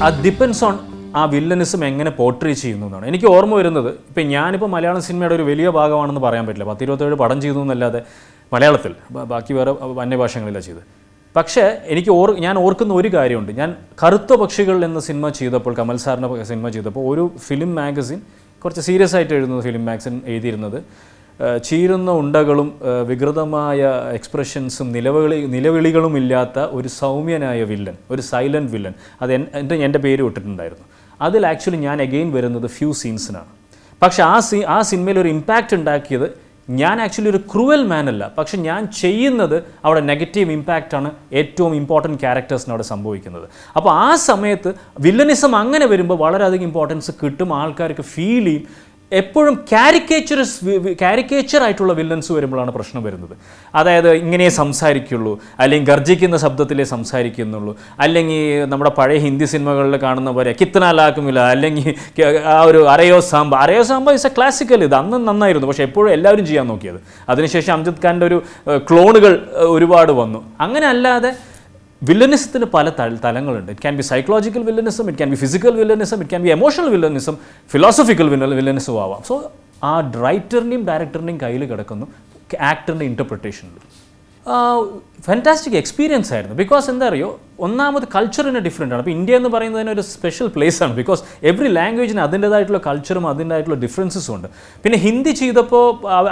അത് depends on ആ villainism എങ്ങനെ പോർട്രേ ചെയ്യുന്നു എന്നാണ് എനിക്ക് ഓർമ്മ വരുന്നത്. ഇപ്പം ഞാനിപ്പോൾ മലയാളം സിനിമയുടെ ഒരു വലിയ ഭാഗമാണെന്ന് പറയാൻ പറ്റില്ല. 10-27 പടം ചെയ്തു എന്നല്ലാതെ മലയാളത്തിൽ, ബാക്കി വേറെ അന്യഭാഷകളിലാണ് ചെയ്തത്. പക്ഷേ ഞാൻ ഓർക്കുന്ന ഒരു കാര്യമുണ്ട്. ഞാൻ കറുത്ത പക്ഷികൾ എന്ന സിനിമ ചെയ്തപ്പോൾ, കമൽ സാറിൻ്റെ സിനിമ ചെയ്തപ്പോൾ, ഒരു ഫിലിം മാഗസിൻ, കുറച്ച് സീരിയസ് ആയിട്ട് എഴുതുന്ന ഫിലിം മാഗസിൻ എഴുതിയിരുന്നത്, ചീരുന്ന ഉണ്ടകളും വികൃതമായ എക്സ്പ്രഷൻസും നിലവിളികളും ഇല്ലാത്ത ഒരു സൗമ്യനായ വില്ലൻ, ഒരു സൈലൻറ്റ് വില്ലൻ, അത് എൻ്റെ പേര് ഇട്ടിട്ടുണ്ടായിരുന്നു. അതിൽ ആക്ച്വലി ഞാൻ അഗെയിൻ വരുന്നത് ഫ്യൂ സീൻസിനാണ്. പക്ഷേ ആ സിനിമയിൽ ഒരു ഇമ്പാക്റ്റ് ഉണ്ടാക്കിയത് ഞാൻ ആക്ച്വലി ഒരു ക്രൂവൽ മാൻ അല്ല, പക്ഷെ ഞാൻ ചെയ്യുന്നത് അവിടെ നെഗറ്റീവ് ഇമ്പാക്റ്റാണ് ഏറ്റവും ഇമ്പോർട്ടൻറ്റ് ക്യാരക്ടേഴ്സിന് അവിടെ സംഭവിക്കുന്നത്. അപ്പോൾ ആ സമയത്ത് വില്ലനിസം അങ്ങനെ വരുമ്പോൾ വളരെയധികം ഇമ്പോർട്ടൻസ് കിട്ടും, ആൾക്കാർക്ക് ഫീൽ ചെയ്യും. എപ്പോഴും കാരിക്കേച്ചർ ആയിട്ടുള്ള വില്ലൻസ് വരുമ്പോഴാണ് പ്രശ്നം വരുന്നത്. അതായത് ഇങ്ങനെ സംസാരിക്കുള്ളൂ, അല്ലെങ്കിൽ ഗർജിക്കുന്ന ശബ്ദത്തിലേ സംസാരിക്കുന്നുള്ളൂ, അല്ലെങ്കിൽ നമ്മുടെ പഴയ ഹിന്ദി സിനിമകളിൽ കാണുന്ന പോലെ കിത്തന ലാക്കുമില്ല, അല്ലെങ്കിൽ ആ ഒരു അരയോ സാമ്പ ഇസ് എ ക്ലാസിക്കൽ. ഇത് അന്ന് നന്നായിരുന്നു, പക്ഷേ എപ്പോഴും എല്ലാവരും ചെയ്യാൻ നോക്കിയത്. അതിനുശേഷം അംജദ് ഖാൻ്റെ ഒരു ക്ലോണുകൾ ഒരുപാട് വന്നു. അങ്ങനെ അല്ലാതെ വില്ലനിസത്തിന് പല തലങ്ങളുണ്ട്. It can be psychological villainism, it can be physical villainism, it can be emotional villainism, philosophical villainism ആവാം. സോ ആ റൈറ്ററിൻ്റെയും ഡയറക്ടറിൻ്റെയും കയ്യിൽ കിടക്കുന്നു ആക്ടറിൻ്റെ ഇൻ്റർപ്രിട്ടേഷനിൽ. ഫാൻറ്റാസ്റ്റിക് എക്സ്പീരിയൻസ് ആയിരുന്നു. ബിക്കോസ് എന്താ അറിയോ, ഒന്നാമത് കൾച്ചറിന് ഡിഫറെൻ്റ് ആണ്. അപ്പോൾ ഇന്ത്യ എന്ന് പറയുന്നതിന് ഒരു സ്പെഷ്യൽ പ്ലേസ് ആണ്. ബിക്കോസ് എവറി ലാംഗ്വേജിന് അതിൻ്റേതായിട്ടുള്ള കൾച്ചറും അതിൻ്റെതായിട്ടുള്ള ഡിഫറൻസസും ഉണ്ട്. പിന്നെ ഹിന്ദി ചെയ്തപ്പോൾ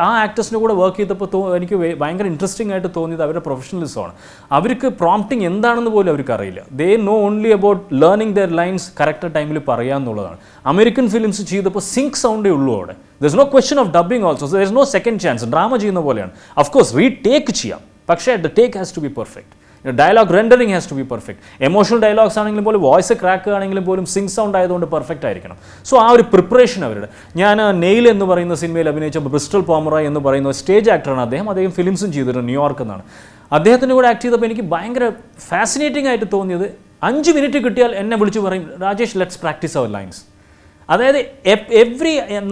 ആ ആക്ടേഴ്സിൻ്റെ കൂടെ വർക്ക് ചെയ്തപ്പോൾ എനിക്ക് ഭയങ്കര ഇൻട്രസ്റ്റിംഗ് ആയിട്ട് തോന്നിയത് അവരുടെ പ്രൊഫഷണലിസമാണ്. അവർക്ക് പ്രോംപ്റ്റിംഗ് എന്താണെന്ന് പോലും അവർക്ക് അറിയില്ല. They know only about learning their lines correct ടൈമിൽ പറയാമെന്നുള്ളതാണ്. അമേരിക്കൻ ഫിലിംസ് ചെയ്തപ്പോൾ സിങ്ക് സൗണ്ടേ ഉള്ളൂ അവിടെ. There is no question of dubbing also. There is no second chance. Drama ചെയ്യുന്ന പോലെയാണ്. ഓഫ്കോഴ്സ് റീടേക്ക് ചെയ്യാം, പക്ഷേ the take has to be perfect. Dialogue rendering has to be perfect. Emotional dialogues ആണെങ്കിലും പോലും, വോയിസ് ക്രാക്ക് ആണെങ്കിലും പോലും sync sound ആയതുകൊണ്ട് perfect ആയിരിക്കണം. സോ ആ ഒരു പ്രിപ്പറേഷൻ അവരുടെ. ഞാൻ നെയിൽ എന്ന് പറയുന്ന സിനിമയിൽ അഭിനയിച്ച ബ്രിസ്റ്റൽ പോമറോയ് എന്ന് പറയുന്ന സ്റ്റേജ് ആക്ടറാണ്. അദ്ദേഹം ഫിലിംസും ചെയ്തിട്ടുണ്ട്, ന്യൂയോർക്ക് എന്നാണ്. അദ്ദേഹത്തിൻ്റെ കൂടെ ആക്ട് ചെയ്തപ്പോൾ എനിക്ക് ഭയങ്കര ഫാസിനേറ്റിംഗ് ആയിട്ട് തോന്നിയത്, 5 മിനിറ്റ് കിട്ടിയാൽ എന്നെ വിളിച്ച് പറയും, Rajesh let's practice our lines. അതായത്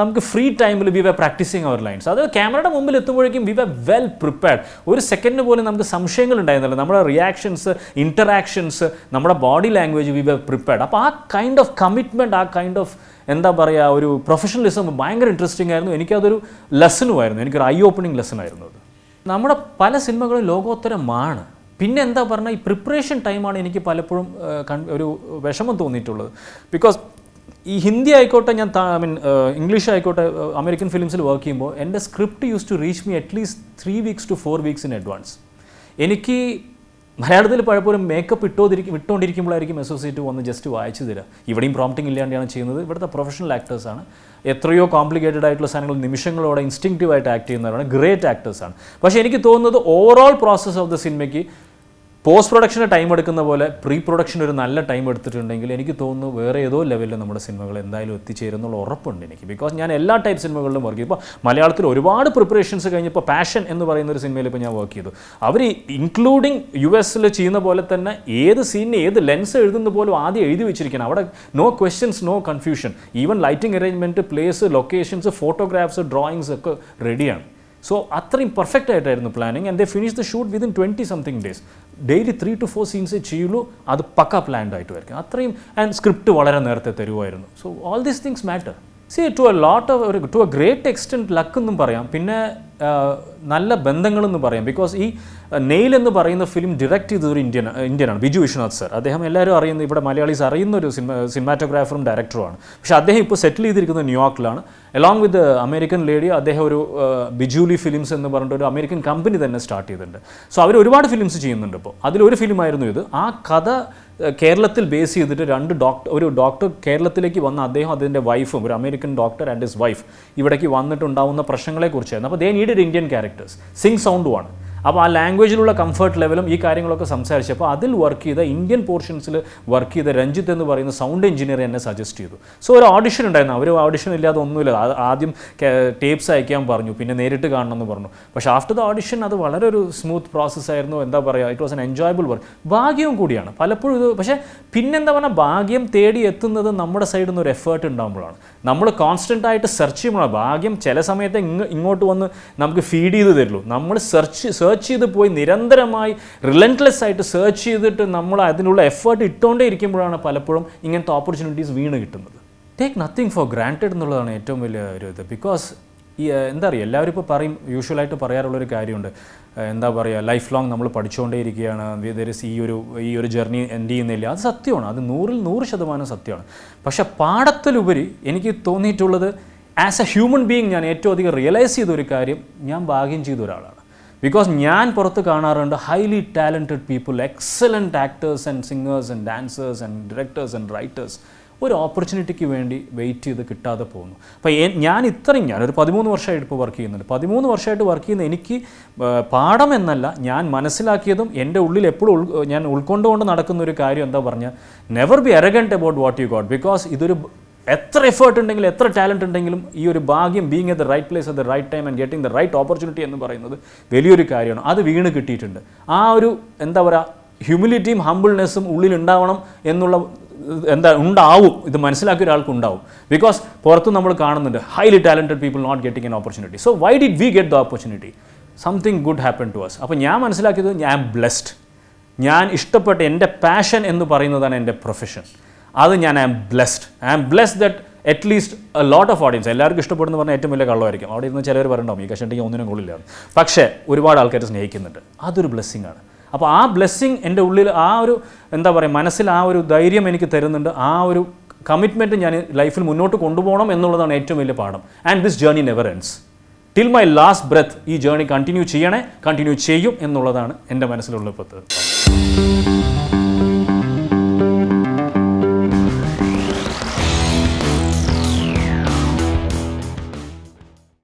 നമുക്ക് ഫ്രീ ടൈമിൽ we were practising our lines. അത് ക്യാമറയുടെ മുമ്പിൽ എത്തുമ്പോഴേക്കും വി വർ വെൽ പ്രിപ്പയർഡ്. ഒരു സെക്കൻഡിന് പോലും നമുക്ക് സംശയങ്ങൾ ഉണ്ടായിരുന്നില്ല. നമ്മുടെ റിയാക്ഷൻസ്, ഇൻറ്ററാക്ഷൻസ്, നമ്മുടെ body language we were prepared. അപ്പോൾ ആ കൈൻഡ് ഓഫ് കമ്മിറ്റ്മെൻറ്റ്, ആ കൈൻഡ് ഓഫ് എന്താ പറയുക, ഒരു പ്രൊഫഷണലിസം ഭയങ്കര ഇൻട്രസ്റ്റിംഗ് ആയിരുന്നു. എനിക്കതൊരു ലെസനുമായിരുന്നു, എനിക്കൊരു ഐ ഓപ്പണിംഗ് ലെസനായിരുന്നു അത്. നമ്മുടെ പല സിനിമകളും ലോകോത്തരമാണ്. പിന്നെ എന്താ പറഞ്ഞാൽ, ഈ പ്രിപ്പറേഷൻ ടൈമാണ് എനിക്ക് പലപ്പോഴും ഒരു വിഷമം തോന്നിയിട്ടുള്ളത്. ബിക്കോസ് ഈ ഹിന്ദി ആയിക്കോട്ടെ, ഇംഗ്ലീഷ് ആയിക്കോട്ടെ, അമേരിക്കൻ ഫിലിംസിൽ വർക്ക് ചെയ്യുമ്പോൾ എൻ്റെ script use to reach me at least 3 weeks to 4 weeks in advance. എനിക്ക് മലയാളത്തിൽ പലപ്പോഴും മേക്കപ്പ് ഇട്ടുകൊണ്ടിരിക്കുമ്പോഴായിരിക്കും അസോസിയേറ്റ് വന്ന് ജസ്റ്റ് വായിച്ചു തരിക. ഇവിടെയും പ്രോംപ്റ്റിംഗ് ഇല്ലാണ്ടാണ് ചെയ്യുന്നത്. ഇവിടുത്തെ പ്രൊഫഷണൽ ആക്ടേഴ്സാണ്. എത്രയോ കോംപ്ലിക്കേറ്റഡ് ആയിട്ടുള്ള സാധനങ്ങൾ നിമിഷങ്ങളോടെ ഇൻസ്റ്റിങ്ക്റ്റീവായിട്ട് ആക്ട് ചെയ്യുന്നവരാണ്, ഗ്രേറ്റ് ആക്ടേഴ്സാണ്. പക്ഷേ എനിക്ക് തോന്നുന്നത് ഓവറോൾ പ്രോസസ് ഓഫ് ദ സിനിമയ്ക്ക് പോസ്റ്റ് പ്രൊഡക്ഷന് ടൈം എടുക്കുന്ന പോലെ പ്രീ പ്രൊഡക്ഷൻ ഒരു നല്ല ടൈം എടുത്തിട്ടുണ്ടെങ്കിൽ എനിക്ക് തോന്നുന്നു വേറെ ഏതോ ലെവലിൽ നമ്മുടെ സിനിമകൾ എന്തായാലും എത്തിച്ചേരുന്നുള്ള ഉറപ്പുണ്ട് എനിക്ക്. ബിക്കോസ് ഞാൻ എല്ലാ ടൈപ്പ് സിനിമകളിലും വർക്ക് ചെയ്തു. ഇപ്പോൾ മലയാളത്തിൽ ഒരുപാട് പ്രിപ്പറേഷൻസ് കഴിഞ്ഞപ്പോൾ പാഷൻ എന്ന് പറയുന്ന ഒരു സിനിമയിൽ ഇപ്പോൾ ഞാൻ വർക്ക് ചെയ്തു. അവർ ഇൻക്ലൂഡിങ് US ചെയ്യുന്ന പോലെ തന്നെ ഏത് സീനിന് ഏത് ലെൻസ് എഴുതുന്ന പോലും ആദ്യം എഴുതി വെച്ചിരിക്കണം. അവിടെ no questions, no confusion. Even lighting arrangement, place, locations, photographs, drawings ഒക്കെ റെഡിയാണ്. സോ അത്രയും പെർഫെക്റ്റ് ആയിട്ടായിരുന്നു planning. And they finish the shoot within 20-something days. Daily 3 to 4 സീൻസേ ചെയ്യുള്ളൂ. അത് പക്ക പ്ലാൻഡ് ആയിട്ട് വരയ്ക്കും. അത്രയും. ആൻഡ് സ്ക്രിപ്റ്റ് വളരെ നേരത്തെ തരുമായിരുന്നു. So all these things matter. സി to a great extent luck എന്നും പറയാം. പിന്നെ നല്ല ബന്ധങ്ങളെന്ന് പറയാം. ബിക്കോസ് ഈ നെയിൽ എന്ന് പറയുന്ന ഫിലിം ഡയറക്റ്റ് ചെയ്തത് ഒരു ഇന്ത്യനാണ്, ബിജു വിശ്വനാഥ് സർ. അദ്ദേഹം എല്ലാവരും അറിയുന്ന, ഇവിടെ മലയാളീസ് അറിയുന്ന ഒരു സിനിമാറ്റോഗ്രാഫറും ഡയറക്ടറുമാണ്. പക്ഷേ അദ്ദേഹം ഇപ്പോൾ സെറ്റിൽ ചെയ്തിരിക്കുന്നത് ന്യൂയോർക്കിലാണ്. Along with American lady. അദ്ദേഹം ഒരു ബിജുലി ഫിലിംസ് എന്ന് പറഞ്ഞിട്ട് ഒരു അമേരിക്കൻ കമ്പനി തന്നെ സ്റ്റാർട്ട് ചെയ്തിട്ടുണ്ട്. സോ അവർ ഒരുപാട് ഫിലിംസ് ചെയ്യുന്നുണ്ട് ഇപ്പോൾ. അതിലൊരു ഫിലിമായിരുന്നു ഇത്. ആ കഥ കേരളത്തിൽ ബേസ് ചെയ്തിട്ട് ഒരു ഡോക്ടർ കേരളത്തിലേക്ക് വന്ന അദ്ദേഹം അതിൻ്റെ വൈഫും, ഒരു American doctor and his wife ഇവിടേക്ക് വന്നിട്ടുണ്ടാവുന്ന പ്രശ്നങ്ങളെക്കുറിച്ചായിരുന്നു. അപ്പോൾ ദേ നീഡഡ് ഇന്ത്യൻ ക്യാരക്ടേഴ്സ്. സിംഗ് സൗണ്ടുമാണ്. അപ്പോൾ ആ ലാംഗ്വേജിലുള്ള കംഫർട്ട് ലെവലും ഈ കാര്യങ്ങളൊക്കെ സംസാരിച്ചപ്പോൾ അതിൽ വർക്ക് ചെയ്ത ഇന്ത്യൻ പോർഷൻസിൽ വർക്ക് ചെയ്ത രഞ്ജിത്ത് എന്ന് പറയുന്ന സൗണ്ട് എഞ്ചിനീയർ എന്നെ സജസ്റ്റ് ചെയ്തു. സോ ഒരു ഓഡിഷൻ ഉണ്ടായിരുന്നു. അവർ ഓഡിഷൻ ഇല്ലാതെ ഒന്നുമില്ല. ആദ്യം ടേപ്സ് അയക്കാൻ പറഞ്ഞു, പിന്നെ നേരിട്ട് കാണണമെന്ന് പറഞ്ഞു. പക്ഷേ ആഫ്റ്റർ ദ ഓഡിഷൻ അത് വളരെ ഒരു സ്മൂത്ത് പ്രോസസ്സായിരുന്നു. എന്താ പറയുക, it was an enjoyable work. ഭാഗ്യവും കൂടിയാണ് പലപ്പോഴും ഇത്. പക്ഷേ പിന്നെന്താ പറഞ്ഞാൽ, ഭാഗ്യം തേടി എത്തുന്നത് നമ്മുടെ സൈഡിൽ നിന്ന് ഒരു എഫേർട്ട് ഉണ്ടാകുമ്പോഴാണ്. നമ്മൾ കോൺസ്റ്റൻ്റ് ആയിട്ട് സെർച്ച് ചെയ്യുമ്പോഴാണ് ഭാഗ്യം ചില സമയത്ത് ഇങ്ങോട്ട് വന്ന് നമുക്ക് ഫീഡ് ചെയ്ത് തരുള്ളൂ. നമ്മൾ സെർച്ച് സെർച്ച് ചെയ്ത് പോയി നിരന്തരമായി റിലൻറ്റ്ലെസ് ആയിട്ട് സെർച്ച് ചെയ്തിട്ട് നമ്മൾ അതിനുള്ള എഫേർട്ട് ഇട്ടുകൊണ്ടേ ഇരിക്കുമ്പോഴാണ് പലപ്പോഴും ഇങ്ങനത്തെ ഓപ്പർച്യൂണിറ്റീസ് വീണ് കിട്ടുന്നത്. ടേക്ക് നത്തിങ് ഫോർ ഗ്രാൻറ്റഡ് എന്നുള്ളതാണ് ഏറ്റവും വലിയ ഒരു ഇത്. ബിക്കോസ് ഈ എന്താ പറയുക, എല്ലാവരും ഇപ്പോൾ പറയും, യൂഷ്വലായിട്ട് പറയാറുള്ളൊരു കാര്യമുണ്ട്, എന്താ പറയുക, ലൈഫ് ലോങ് നമ്മൾ പഠിച്ചുകൊണ്ടേ ഇരിക്കുകയാണ്, ഈ ഒരു ജേർണി എൻഡ് ചെയ്യുന്നില്ല. അത് സത്യമാണ്, അത് 100% സത്യമാണ്. പക്ഷേ പാഠത്തിലുപരി എനിക്ക് തോന്നിയിട്ടുള്ളത്, ആസ് എ ഹ്യൂമൻ ബീയിങ് ഞാൻ ഏറ്റവും അധികം റിയലൈസ് ചെയ്തൊരു കാര്യം, ഞാൻ ഭാഗ്യം ചെയ്ത ഒരാളാണ്. ബിക്കോസ് ഞാൻ പുറത്ത് കാണാറുണ്ട് highly talented people, excellent actors and singers and dancers and directors and writers ഒരു ഓപ്പർച്യൂണിറ്റിക്ക് വേണ്ടി വെയിറ്റ് ചെയ്ത് കിട്ടാതെ പോകുന്നു. അപ്പോൾ ഞാനൊരു 13 വർഷമായിട്ട് ഇപ്പോൾ വർക്ക് ചെയ്യുന്നുണ്ട്. 13 വർഷമായിട്ട് വർക്ക് ചെയ്യുന്ന എനിക്ക് പാഠം എന്നല്ല, ഞാൻ മനസ്സിലാക്കിയതും എൻ്റെ ഉള്ളിൽ എപ്പോഴും ഞാൻ ഉൾക്കൊണ്ടുകൊണ്ട് നടക്കുന്ന ഒരു കാര്യം എന്താ പറഞ്ഞാൽ, never be arrogant about what you got. Because ഇതൊരു എത്ര എഫേർട്ട് ഉണ്ടെങ്കിലും എത്ര ടാലൻറ്റ് ഉണ്ടെങ്കിലും ഈ ഒരു ഭാഗ്യം, being at the right place at the right time and getting the right opportunity എന്ന് പറയുന്നത് വലിയൊരു കാര്യമാണ്. അത് വീണ് കിട്ടിയിട്ടുണ്ട്. ആ ഒരു എന്താ പറയുക, ഹ്യൂമിലിറ്റിയും ഹംബിൾനെസ്സും ഉള്ളിലുണ്ടാവണം എന്നുള്ള ഉണ്ടാവും, ഇത് മനസ്സിലാക്കിയ ഒരാൾക്ക് ഉണ്ടാവും. ബിക്കോസ് പുറത്ത് നമ്മൾ കാണുന്നുണ്ട് highly talented people not getting an opportunity. So why did we get the opportunity? Something good happen to us. അപ്പോൾ ഞാൻ മനസ്സിലാക്കിയത്, ഞാൻ ആം ബ്ലെസ്ഡ്. ഞാൻ ഇഷ്ടപ്പെട്ട എൻ്റെ പാഷൻ എന്ന് പറയുന്നതാണ് എൻ്റെ പ്രൊഫഷൻ. അത് ഞാൻ am blessed. I am blessed that at least a lot of audience, എല്ലാവർക്കും ഇഷ്ടപ്പെടുന്ന പറഞ്ഞാൽ ഏറ്റവും വലിയ കള്ളമായിരിക്കും. അവിടെ ഇരുന്ന് ചിലവർ പറയണ്ടാവും ഈ കഷണ്ടിക്ക് ഒന്നിനും കൊള്ളില്ല. പക്ഷേ ഒരുപാട് ആൾക്കാർ സ്നേഹിക്കുന്നുണ്ട്. അതൊരു ബ്ലെസ്സിങ് ആണ്. അപ്പോൾ ആ ബ്ലെസ്സിങ് എൻ്റെ ഉള്ളിൽ, ആ ഒരു എന്താ പറയുക, മനസ്സിൽ ആ ഒരു ധൈര്യം എനിക്ക് തരുന്നുണ്ട്. ആ ഒരു കമ്മിറ്റ്മെൻറ്റ് ഞാൻ ലൈഫിൽ മുന്നോട്ട് കൊണ്ടുപോകണം എന്നുള്ളതാണ് ഏറ്റവും വലിയ പാഠം. And this journey never ends. Till my last breath ഈ ജേർണി കണ്ടിന്യൂ ചെയ്യും എന്നുള്ളതാണ് എൻ്റെ മനസ്സിലുള്ള ഇപ്പോഴത്തെ.